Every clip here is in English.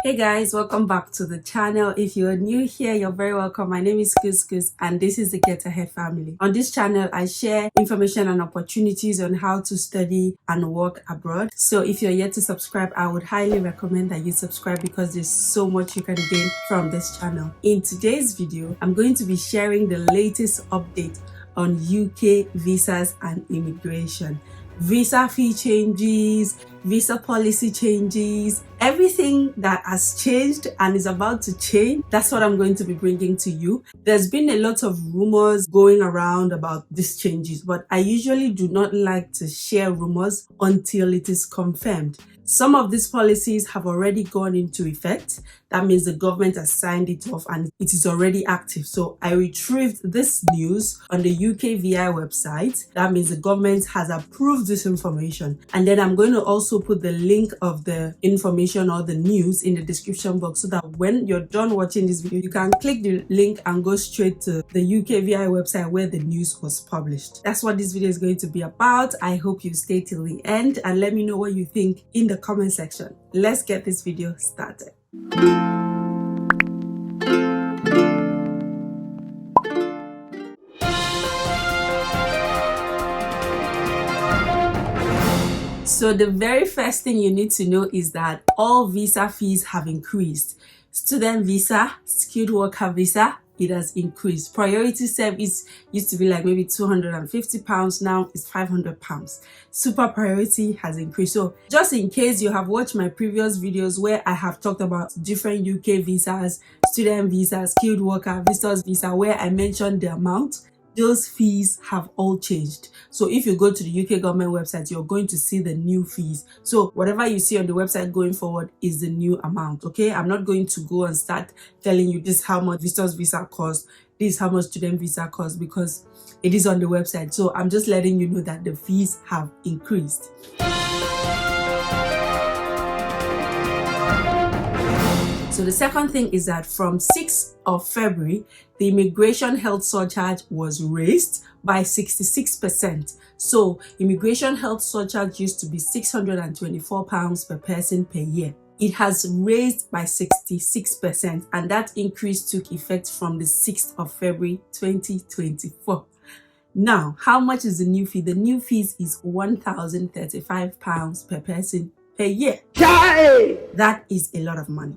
Hey guys, welcome back to the channel. If you're new here, you're very welcome. My name is Kus and this is the Get Ahead family. On this channel, I share information and opportunities on how to study and work abroad. So if you're yet to subscribe, I would highly recommend that you subscribe because there's so much you can gain from this channel. In today's video, I'm going to be sharing the latest update on UK visas and immigration. Visa fee changes, visa policy changes, everything that has changed and is about to change. That's what I'm going to be bringing to you. There's been a lot of rumors going around about these changes, but I usually do not like to share rumors until it is confirmed. Some of these policies have already gone into effect. That means the government has signed it off and it is already active. So I retrieved this news on the UKVI website. That means the government has approved this information. And then I'm going to also put the link of the information or the news in the description box so that when you're done watching this video, you can click the link and go straight to the UKVI website where the news was published. That's what this video is going to be about. I hope you stay till the end and let me know what you think in the comment section. Let's get this video started. So the very first thing you need to know is that all visa fees have increased. Student visa, skilled worker visa, it has increased. Priority service used to be like maybe £250, now it's £500. Super priority has increased. So just in case you have watched my previous videos where I have talked about different UK visas, student visa, skilled worker, visitors visa, where I mentioned the amount, those fees have all changed. So if you go to the UK government website, you're going to see the new fees. So whatever you see on the website going forward is the new amount. Okay, I'm not going to go and start telling you this is how much visitors visa costs, this is how much student visa costs, because it is on the website. So I'm just letting you know that the fees have increased. So the second thing is that from 6th of February, the immigration health surcharge was raised by 66%. So immigration health surcharge used to be £624 per person per year. It has raised by 66% and that increase took effect from the 6th of February 2024. Now, how much is the new fee? The new fees is £1,035 per person per year. That is a lot of money.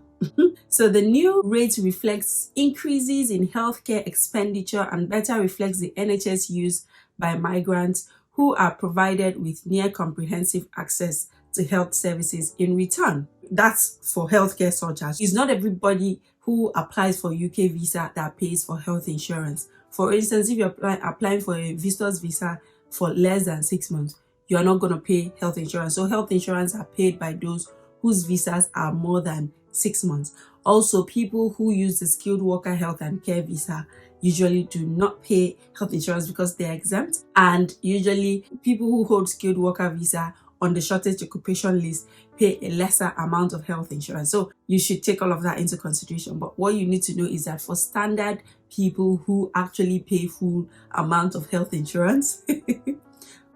So the new rate reflects increases in healthcare expenditure and better reflects the NHS use by migrants who are provided with near comprehensive access to health services in return. That's for healthcare surcharge. It's not everybody who applies for UK visa that pays for health insurance. For instance, if you're applying for a visitor's visa for less than 6 months, you are not going to pay health insurance. So health insurance are paid by those whose visas are more than 6 months. Also, people who use the skilled worker health and care visa usually do not pay health insurance because they're exempt. And usually people who hold skilled worker visa on the shortest occupation list pay a lesser amount of health insurance. So you should take all of that into consideration. But what you need to know is that for standard people who actually pay full amount of health insurance,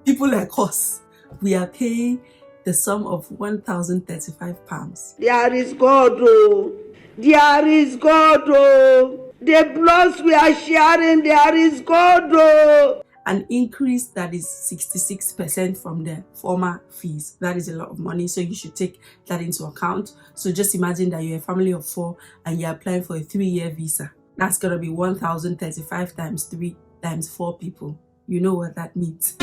people like us, we are paying the sum of £1,035. There is God, oh. There is God, oh. The blood we are sharing, there is God, oh. An increase that is 66% from the former fees. That is a lot of money, so you should take that into account. So just imagine that you're a family of 4 and you're applying for a 3-year visa. That's going to be 1,035 times 3 times 4 people. You know what that means.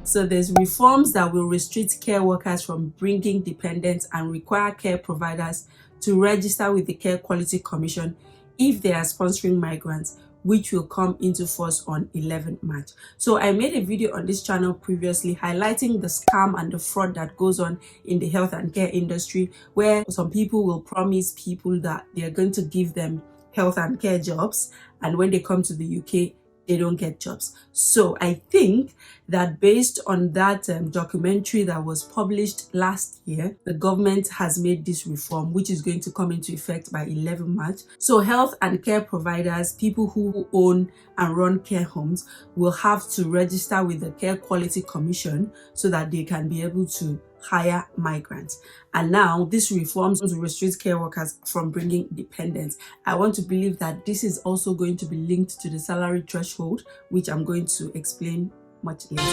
So there's reforms that will restrict care workers from bringing dependents and require care providers to register with the Care Quality Commission if they are sponsoring migrants, which will come into force on 11th March. So I made a video on this channel previously highlighting the scam and the fraud that goes on in the health and care industry, where some people will promise people that they are going to give them health and care jobs, and when they come to the UK, they don't get jobs. So I think that based on that documentary that was published last year, the government has made this reform, which is going to come into effect by 11 March. So health and care providers, people who own and run care homes, will have to register with the Care Quality Commission so that they can be able to hire migrants. And now this reforms will restrict care workers from bringing dependents. I want to believe that this is also going to be linked to the salary threshold, which I'm going to explain much later.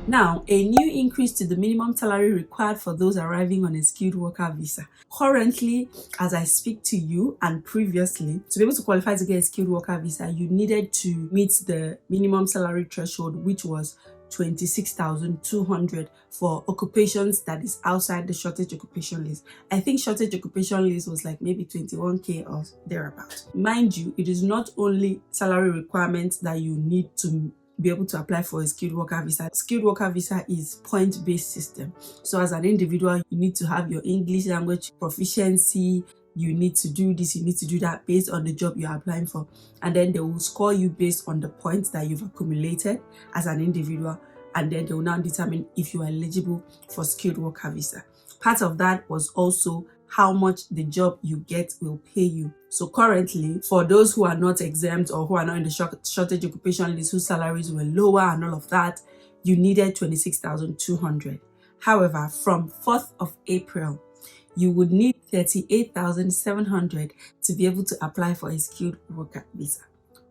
Now, a new increase to the minimum salary required for those arriving on a skilled worker visa. Currently, as I speak to you and previously, to be able to qualify to get a skilled worker visa, you needed to meet the minimum salary threshold, which was 26,200 for occupations that is outside the shortage occupation list. I think shortage occupation list was like maybe 21k or thereabout. Mind you, it is not only salary requirements that you need to be able to apply for a skilled worker visa. Skilled worker visa is point-based system. So as an individual, you need to have your English language proficiency, you need to do this, you need to do that based on the job you're applying for. And then they will score you based on the points that you've accumulated as an individual. And then they will now determine if you are eligible for skilled worker visa. Part of that was also how much the job you get will pay you. So currently, for those who are not exempt or who are not in the shortage occupation list, whose salaries were lower and all of that, you needed 26,200. However, from 4th of April, you would need 38,700 to be able to apply for a skilled worker visa.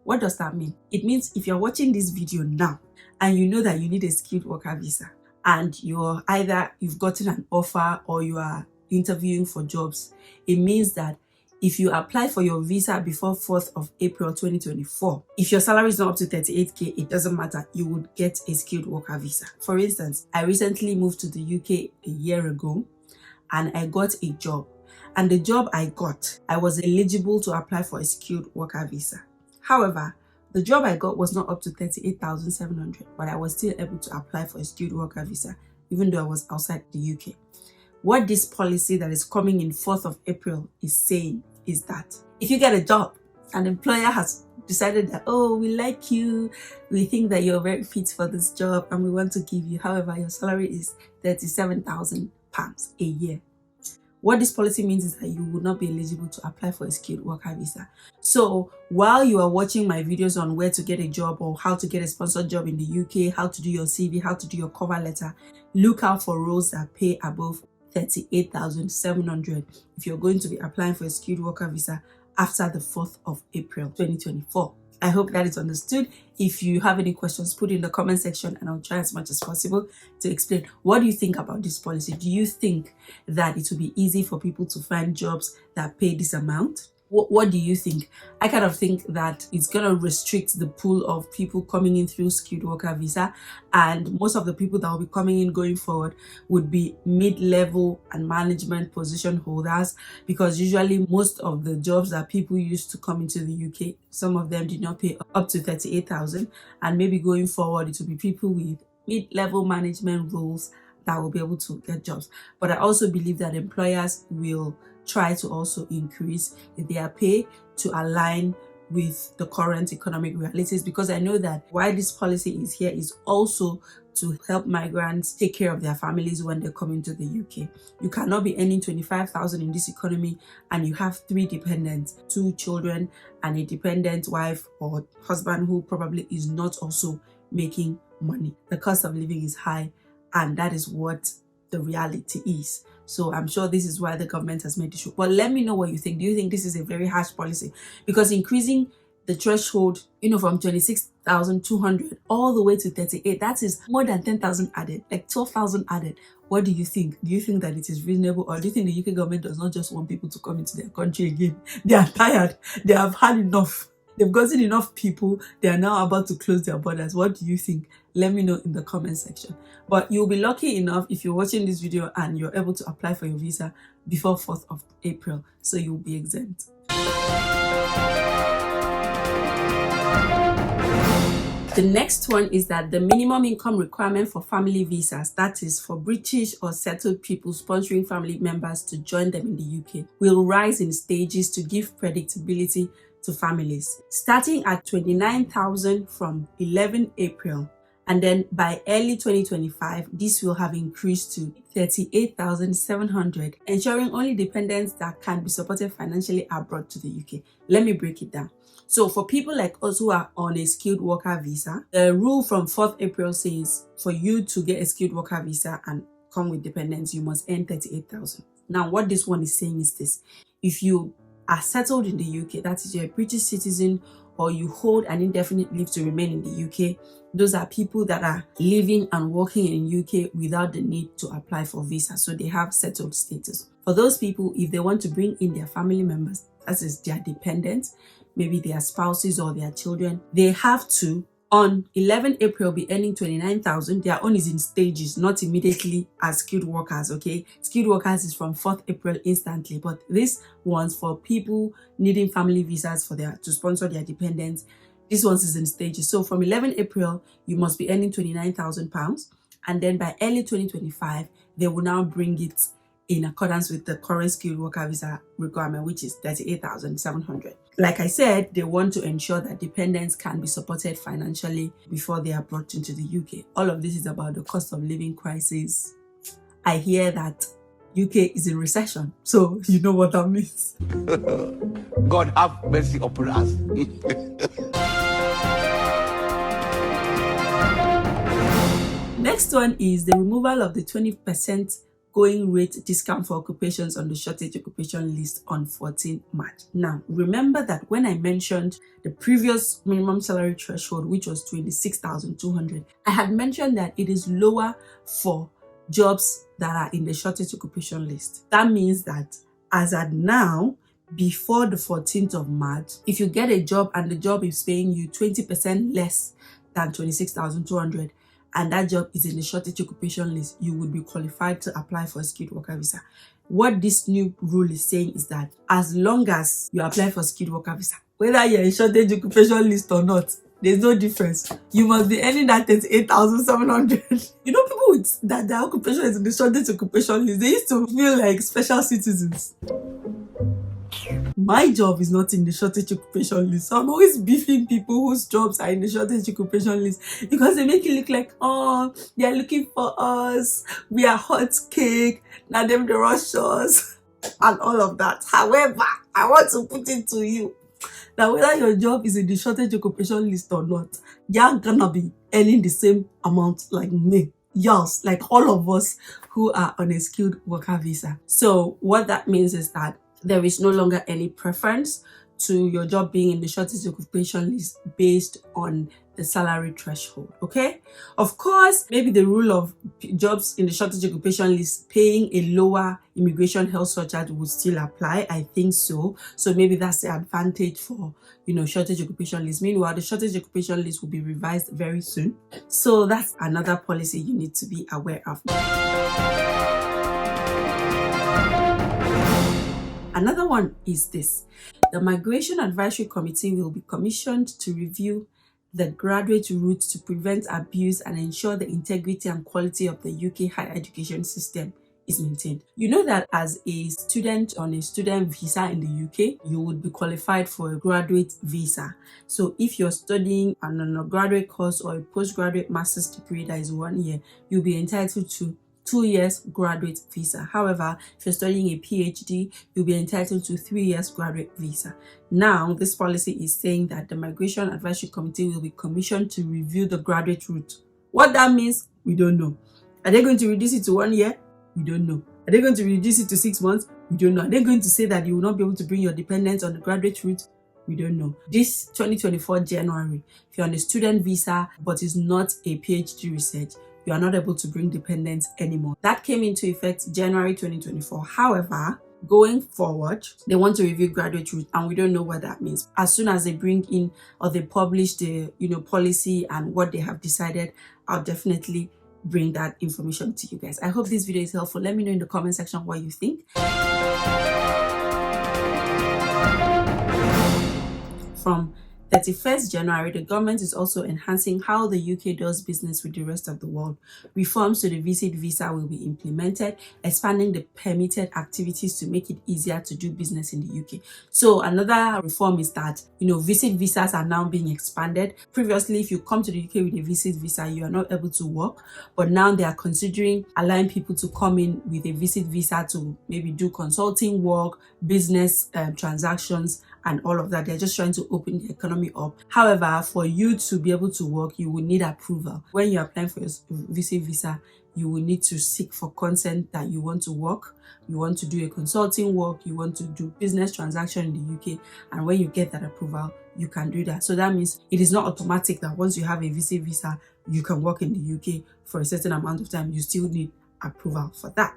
What does that mean? It means if you're watching this video now and you know that you need a skilled worker visa and you've gotten an offer or you are interviewing for jobs, it means that if you apply for your visa before 4th of April 2024, if your salary is not up to 38k, it doesn't matter, you would get a skilled worker visa. For instance, I recently moved to the UK a year ago and I got a job. And the job I got, I was eligible to apply for a skilled worker visa. However, the job I got was not up to 38,700, but I was still able to apply for a skilled worker visa, even though I was outside the UK. What this policy that is coming in 4th of April is saying is that if you get a job, an employer has decided that, oh, we like you, we think that you're very fit for this job and we want to give you, however, your salary is £37,000 a year. What this policy means is that you will not be eligible to apply for a skilled worker visa. So while you are watching my videos on where to get a job or how to get a sponsored job in the UK, how to do your CV, how to do your cover letter, look out for roles that pay above 38,700 if you're going to be applying for a skilled worker visa after the 4th of April 2024. I hope that is understood. If you have any questions, put it in the comment section and I'll try as much as possible to explain. What do you think about this policy? Do you think that it will be easy for people to find jobs that pay this amount? What do you think? I kind of think that it's going to restrict the pool of people coming in through skilled worker visa, and most of the people that will be coming in going forward would be mid-level and management position holders, because usually most of the jobs that people used to come into the UK, some of them did not pay up to 38,000, and maybe going forward it will be people with mid-level management roles that will be able to get jobs. But I also believe that employers will try to also increase their pay to align with the current economic realities, because I know that why this policy is here is also to help migrants take care of their families when they come into the UK. You cannot be earning 25,000 in this economy and you have 3 dependents, 2 children and a dependent wife or husband who probably is not also making money. The cost of living is high, and that is what the reality is. So I'm sure this is why the government has made this rule. But let me know what you think. Do you think this is a very harsh policy? Because increasing the threshold, from 26,200 all the way to 38, that is more than 10,000 added, like 12,000 added. What do you think? Do you think that it is reasonable, or do you think the UK government does not just want people to come into their country again? They are tired. They have had enough. They've gotten enough people. They are now about to close their borders. What do you think? Let me know in the comment section. But you'll be lucky enough if you're watching this video and you're able to apply for your visa before 4th of April. So you'll be exempt. The next one is that the minimum income requirement for family visas, that is for British or settled people sponsoring family members to join them in the UK, will rise in stages to give predictability to families, starting at 29,000 from 11 April. And then by early 2025, this will have increased to 38,700, ensuring only dependents that can be supported financially are brought to the UK. Let me break it down. So for people like us who are on a skilled worker visa, the rule from 4th April says for you to get a skilled worker visa and come with dependents, you must earn 38,000. Now, what this one is saying is this: if you are settled in the UK, that is, you're a British citizen or you hold an indefinite leave to remain in the UK, those are people that are living and working in UK without the need to apply for visa. So they have settled status. For those people, if they want to bring in their family members, that is their dependents, maybe their spouses or their children, they have to, on 11 April, be earning 29,000. Their own is in stages, not immediately as skilled workers, okay? Skilled workers is from 4th April instantly, but this one's for people needing family visas to sponsor their dependents. This one is in stages. So from 11 April, you must be earning £29,000. And then by early 2025, they will now bring it in accordance with the current skilled worker visa requirement, which is 38,700. Like I said, they want to ensure that dependents can be supported financially before they are brought into the UK. All of this is about the cost of living crisis. I hear that UK is in recession, so you know what that means. God have mercy upon us. Next one is the removal of the 20% going rate discount for occupations on the shortage occupation list on 14 March. Now, remember that when I mentioned the previous minimum salary threshold, which was 26,200, I had mentioned that it is lower for jobs that are in the shortage occupation list. That means that as at now, before the 14th of March, if you get a job and the job is paying you 20% less than 26,200, and that job is in the shortage occupation list, you would be qualified to apply for a skilled worker visa. What this new rule is saying is that as long as you apply for skilled worker visa, whether you're in shortage occupation list or not, there's no difference. You must be earning that 38,700. You know, people with that their occupation is in the shortage occupation list, they used to feel like special citizens. My job is not in the shortage occupation list. So I'm always beefing people whose jobs are in the shortage occupation list because they make it look like, oh, they are looking for us. We are hot cake. Now them the Russians and all of that. However, I want to put it to you that whether your job is in the shortage occupation list or not, you're gonna be earning the same amount like me. Yes, like all of us who are on a skilled worker visa. So what that means is that there is no longer any preference to your job being in the shortage occupation list based on the salary threshold, okay? Of course, maybe the rule of jobs in the shortage occupation list paying a lower immigration health surcharge would still apply. I think so. So maybe that's the advantage for, shortage occupation list. Meanwhile, the shortage occupation list will be revised very soon. So that's another policy you need to be aware of. Another one is this: the Migration Advisory Committee will be commissioned to review the graduate route to prevent abuse and ensure the integrity and quality of the UK higher education system is maintained. You know that as a student on a student visa in the UK, you would be qualified for a graduate visa. So if you're studying an undergraduate course or a postgraduate master's degree that is 1 year, you'll be entitled to 2 years graduate visa. However, if you're studying a PhD, you'll be entitled to 3 years graduate visa. Now, this policy is saying that the Migration Advisory Committee will be commissioned to review the graduate route. What that means, we don't know. Are they going to reduce it to 1 year? We don't know. Are they going to reduce it to 6 months? We don't know. Are they going to say that you will not be able to bring your dependents on the graduate route? We don't know. This 2024 January, if you're on a student visa but is not a PhD research, you are not able to bring dependents anymore. That came into effect January 2024. However, going forward, they want to review graduate route, and we don't know what that means. As soon as they bring in or they publish the policy and what they have decided, I'll definitely bring that information to you guys. I hope this video is helpful. Let me know in the comment section what you think. From 31st January, the government is also enhancing how the UK does business with the rest of the world. Reforms to the visit visa will be implemented, expanding the permitted activities to make it easier to do business in the UK. So another reform is that, visit visas are now being expanded. Previously, if you come to the UK with a visit visa, you are not able to work, but now they are considering allowing people to come in with a visit visa to maybe do consulting work, business transactions, and all of that. They're just trying to open the economy up. However, for you to be able to work, you will need approval. When you're applying for your visit visa, you will need to seek for consent that you want to work, you want to do a consulting work, you want to do business transaction in the UK, and when you get that approval, you can do that. So that means it is not automatic that once you have a visit visa, you can work in the UK for a certain amount of time. You still need approval for that.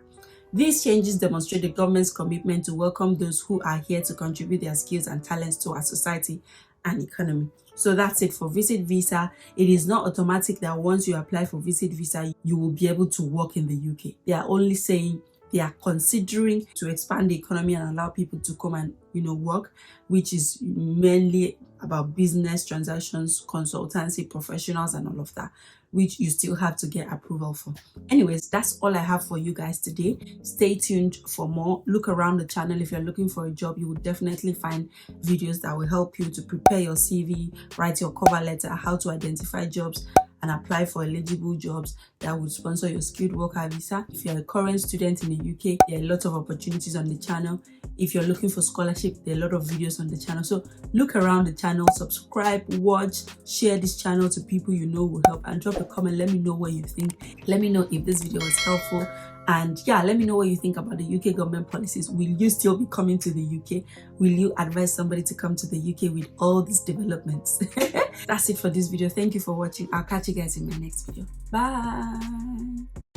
These changes demonstrate the government's commitment to welcome those who are here to contribute their skills and talents to our society and economy. So that's it for visit visa. It is not automatic that once you apply for visit visa, you will be able to work in the UK. They are only saying they are considering to expand the economy and allow people to come and work, which is mainly about business transactions, consultancy, professionals, and all of that, which you still have to get approval for. Anyways, that's all I have for you guys today. Stay tuned for more. Look around the channel. If you're looking for a job, you will definitely find videos that will help you to prepare your CV, write your cover letter, how to identify jobs and apply for eligible jobs that would sponsor your skilled worker visa. If you're a current student in the UK, there are a lot of opportunities on the channel. If you're looking for scholarship, there are a lot of videos on the channel. So look around the channel, subscribe, watch, share this channel to people you know will help, and drop a comment. Let me know what you think. Let me know if this video was helpful. And yeah, let me know what you think about the UK government policies. Will you still be coming to the UK? Will you advise somebody to come to the UK with all these developments? That's it for this video. Thank you for watching. I'll catch you guys in my next video. Bye.